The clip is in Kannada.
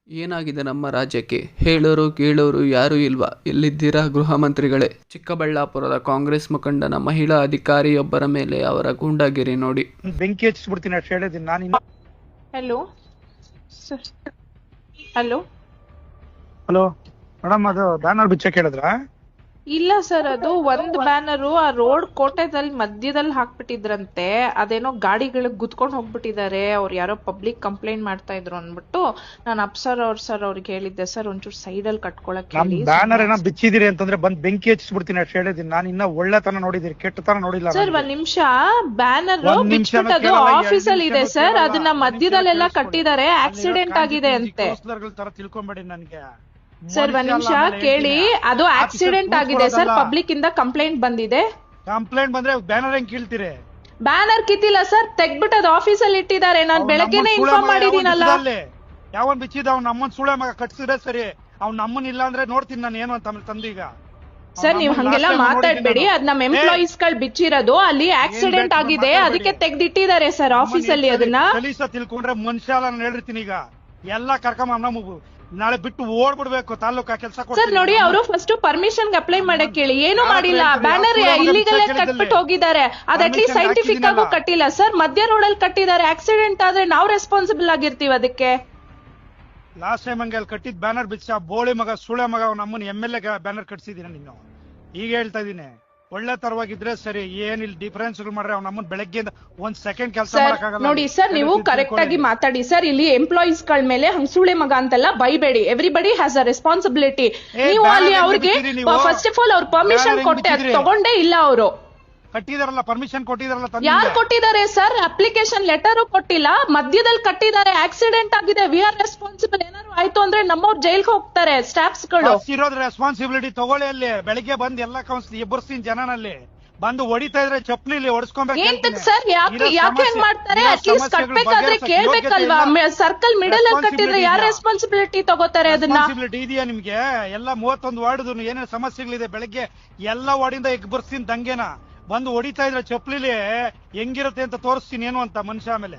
ಏನಾಗಿದೆ ನಮ್ಮ ರಾಜ್ಯಕ್ಕೆ? ಹೇಳೋರು ಕೇಳೋರು ಯಾರೂ ಇಲ್ವಾ? ಎಲ್ಲಿದ್ದೀರಾ ಗೃಹ ಮಂತ್ರಿಗಳೇ? ಚಿಕ್ಕಬಳ್ಳಾಪುರದ ಕಾಂಗ್ರೆಸ್ ಮುಖಂಡನ ಮಹಿಳಾ ಅಧಿಕಾರಿಯೊಬ್ಬರ ಮೇಲೆ ಅವರ ಗೂಂಡಾಗಿರಿ ನೋಡಿ. ಬೆಂಕಿ ಹಚ್ಚಿಸ್ಬಿಡ್ತೀನಿ ಅಷ್ಟು ಹೇಳಿದ್ದೀನಿ ನಾನು. Hello sir. Hello hello madam, ಅದು ಬ್ಯಾನರ್ ಬಿಚ್ಚಕ್ಕೆ ಹೇಳಿದ್ರ? ಇಲ್ಲ ಸರ್, ಅದು ಒಂದ್ ಬ್ಯಾನರು ಆ ರೋಡ್ ಕೋಟೆದಲ್ಲಿ ಮಧ್ಯದಲ್ಲಿ ಹಾಕ್ಬಿಟ್ಟಿದ್ರಂತೆ. ಅದೇನೋ ಗಾಡಿಗಳಿಗೆ ಗುದ್ಕೊಂಡು ಹೋಗ್ಬಿಟ್ಟಿದ್ದಾರೆ. ಅವ್ರು ಯಾರೋ ಪಬ್ಲಿಕ್ ಕಂಪ್ಲೇಂಟ್ ಮಾಡ್ತಾ ಇದ್ರು ಅಂದ್ಬಿಟ್ಟು ನಾನು ಅಪ್ಸರ್ ಅವ್ರಿಗೆ ಹೇಳಿದ್ದೆ ಸರ್, ಒಂಚೂರು ಸೈಡ್ ಅಲ್ಲಿ ಕಟ್ಕೊಳಕ್ ಹೇಳಿ. ಬ್ಯಾನರ್ ಏನೋ ಬಿಚ್ಚಿದಿರಿ ಅಂತಂದ್ರೆ ಬಂದ್ ಬೆಂಕಿ ಹಚ್ಚಿಸ್ಬಿಡ್ತೀನಿ ಅಷ್ಟು ಹೇಳಿದ್ದೀನಿ ನಾನು. ಇನ್ನ ಒಳ್ಳೆತನ ನೋಡಿದಿರಿ, ಕೆಟ್ಟತನ ನೋಡಿಲ್ಲ ಸರ್. ಒಂದ್ ನಿಮಿಷ, ಬ್ಯಾನರ್ ಬಿಚ್ಬಿಟ್ಟದು ಆಫೀಸ್ ಅಲ್ಲಿ ಇದೆ ಸರ್. ಅದನ್ನ ಮಧ್ಯದಲ್ಲೆಲ್ಲ ಕಟ್ಟಿದ್ದಾರೆ, ಆಕ್ಸಿಡೆಂಟ್ ಆಗಿದೆ ಅಂತೆ. ತರ ತಿಳ್ಕೊಂಬೇಡಿ ನನ್ಗೆ ಸರ್. ಒಂದ್ ನಿಮಿಷ ಕೇಳಿ, ಅದು ಆಕ್ಸಿಡೆಂಟ್ ಆಗಿದೆ ಸರ್. ಪಬ್ಲಿಕ್ ಇಂದ ಕಂಪ್ಲೇಂಟ್ ಬಂದಿದೆ. ಕಂಪ್ಲೇಂಟ್ ಬಂದ್ರೆ ಬ್ಯಾನರ್ ಹೆಂಗ್ ಕೀಳ್ತೀರಿ? ಬ್ಯಾನರ್ ಕಿತ್ತಿಲ್ಲ ಸರ್, ತೆಗ್ಬಿಟ್ಟು ಅದು ಆಫೀಸ್ ಅಲ್ಲಿ ಇಟ್ಟಿದ್ದಾರೆ. ನಾನ್ ಬೆಳಗ್ಗೆನೆ ಇನ್ಫಾರ್ಮ್ ಮಾಡಿದೀನಲ್ಲ. ಯಾವನ್ ಬಿಚ್ಚಿದ ಅವ್ನ ನಮ್ಮನ್ ಸುಳೆ ಮಗ ಕಟ್ಸಿದ್ರೆ ಸರಿ, ಅವ್ನ ನಮ್ಮನ್ ಇಲ್ಲ ಅಂದ್ರೆ ನೋಡ್ತೀನಿ ನಾನು ಏನು ಅಂತ ತಂದೀಗ. ಸರ್, ನೀವ್ ಹಂಗೆಲ್ಲ ಮಾತಾಡ್ಬೇಡಿ. ಅದ್ ನಮ್ ಎಂಪ್ಲಾಯೀಸ್ ಗಳು ಬಿಚ್ಚಿರೋದು, ಅಲ್ಲಿ ಆಕ್ಸಿಡೆಂಟ್ ಆಗಿದೆ, ಅದಕ್ಕೆ ತೆಗ್ದಿಟ್ಟಿದ್ದಾರೆ ಸರ್ ಆಫೀಸ್ ಅಲ್ಲಿ. ಅದನ್ನ ಕಲೀಸ ತಿಳ್ಕೊಂಡ್ರೆ ಮನುಷ್ಯ ಅಲ್ಲ ನಾನು ಹೇಳಿರ್ತೀನಿ. ಈಗ ಎಲ್ಲ ಕರ್ಕೊಂಡ್ ನಾಳೆ ಬಿಟ್ಟು ಓಡ್ಬಿಡ್ಬೇಕು ತಾಲೂಕಾ ಕೆಲಸ. ಸರ್ ನೋಡಿ, ಅವರು ಫಸ್ಟ್ ಪರ್ಮಿಷನ್ ಅಪ್ಲೈ ಮಾಡಕ್ ಹೇಳಿ, ಏನು ಮಾಡಿಲ್ಲ. ಬ್ಯಾನರ್ ಇಲ್ಲಿಗಲ್ ಕಟ್ಬಿಟ್ಟು ಹೋಗಿದ್ದಾರೆ. ಅದ್ ಅಟ್ಲೀಸ್ಟ್ ಸೈಂಟಿಫಿಕ್ ಆಗು ಕಟ್ಟಿಲ್ಲ ಸರ್. ಮಧ್ಯ ರೋಡ್ ಅಲ್ಲಿ ಕಟ್ಟಿದ್ದಾರೆ. ಆಕ್ಸಿಡೆಂಟ್ ಆದ್ರೆ ನಾವು ರೆಸ್ಪಾನ್ಸಿಬಲ್ ಆಗಿರ್ತೀವಿ ಅದಕ್ಕೆ. ಲಾಸ್ಟ್ ಟೈಮ್ ಹಂಗೆ ಅಲ್ಲಿ ಕಟ್ಟಿದ್ ಬ್ಯಾನರ್ ಬಿಚ್ಚ ಬೋಳಿ ಮಗ ಸುಳೆ ಮಗ ನಮ್ಮನ್ನ MLA ಬ್ಯಾನರ್ ಕಟ್ಸಿದೀನಿ ನೀನು. ಈಗ ಹೇಳ್ತಾ ಇದೀನಿ, ಒಳ್ಳೆ ತರವಾಗಿದ್ರೆ ಸರಿ. ಏನಿಲ್ಲ ಡಿಫರೆನ್ಸ್ ಮಾಡ್ರೆ ಅವ್ನ ನಮ್ಮನ್ನ ಬೆಳಗ್ಗೆಯಿಂದ ಒಂದ್ ಸೆಕೆಂಡ್ ಕೆಲಸ ಮಾಡಕ್ಕಾಗಲ್ಲ. ನೋಡಿ ಸರ್, ನೀವು ಕರೆಕ್ಟ್ ಆಗಿ ಮಾತಾಡಿ ಸರ್. ಇಲ್ಲಿ ಎಂಪ್ಲಾಯೀಸ್ ಗಳ ಮೇಲೆ ಹಂಗ್ ಸುಳೆ ಮಗ ಅಂತೆಲ್ಲ ಬೈಬೇಡಿ. Everybody has a responsibility. ನೀವು ಅಲ್ಲಿ ಅವ್ರಿಗೆ ಫಸ್ಟ್ ಆಫ್ ಆಲ್ ಅವ್ರ ಪರ್ಮಿಷನ್ ಕೊಟ್ಟೆ, ಅದು ತಗೊಂಡೇ ಇಲ್ಲ ಅವರು. ಕಟ್ಟಿದಾರಲ್ಲ, ಪರ್ಮಿಷನ್ ಕೊಟ್ಟಿದಾರಲ್ಲ. ಯಾರು ಕೊಟ್ಟಿದ್ದಾರೆ ಸರ್? ಅಪ್ಲಿಕೇಶನ್ ಲೆಟರ್ ಕೊಟ್ಟಿಲ್ಲ, ಮಧ್ಯದಲ್ಲಿ ಕಟ್ಟಿದ್ದಾರೆ. ಆಕ್ಸಿಡೆಂಟ್ ಆಗಿದೆ, ವಿ ಆರ್ ರೆಸ್ಪಾನ್ಸಿಬಲ್. ಏನಾದ್ರು ಆಯ್ತು ಅಂದ್ರೆ ನಮ್ಮವ್ರು ಜೈಲ್ಗೆ ಹೋಗ್ತಾರೆ ಸ್ಟಾಫ್ಸ್ ಗಳು. ಇರೋದ್ ರೆಸ್ಪಾನ್ಸಿಬಿಲಿಟಿ ತಗೊಳ್ಳಿ. ಅಲ್ಲಿ ಬೆಳಿಗ್ಗೆ ಬಂದ್ ಎಲ್ಲ ಎಬ್ಬರ್ಸ್ತೀನಿ ಜನನಲ್ಲಿ. ಬಂದು ಹೊಡಿತಾ ಇದ್ರೆ ಚಪ್ಪಲಿ ಹೊಡ್ಸ್ಕೊಬೇಕು ಸರ್. ಯಾಕೆ ಮಾಡ್ತಾರೆ? ಅಟ್ಲೀಸ್ಟ್ ಕಟ್ಬೇಕಾದ್ರೆ ಕೇಳ್ಬೇಕಲ್ವಾ? ಸರ್ಕಲ್ ಮಿಡಲ್ ಅಲ್ಲಿ ಕಟ್ಟಿದ್ರೆ ಯಾರು ರೆಸ್ಪಾನ್ಸಿಬಿಲಿಟಿ ತಗೋತಾರೆ? ಅದನ್ನ ಇದೆಯಾ ನಿಮ್ಗೆ? ಎಲ್ಲ 31 ವಾರ್ಡ್ ಏನೇನು ಸಮಸ್ಯೆಗಳಿದೆ, ಬೆಳಗ್ಗೆ ಎಲ್ಲ ವಾರ್ಡಿಂದ ಎಬ್ಬರ್ಸ್ತೀನಿ ದಂಗೆನ. ಬಂದು ಹೊಡಿತಾ ಇದ್ರೆ ಚಪ್ಪಲಿ ಹೆಂಗಿರುತ್ತೆ ಅಂತ ತೋರಿಸ್ತೀನಿ ಏನು ಅಂತ ಮನುಷ್ಯ. ಆಮೇಲೆ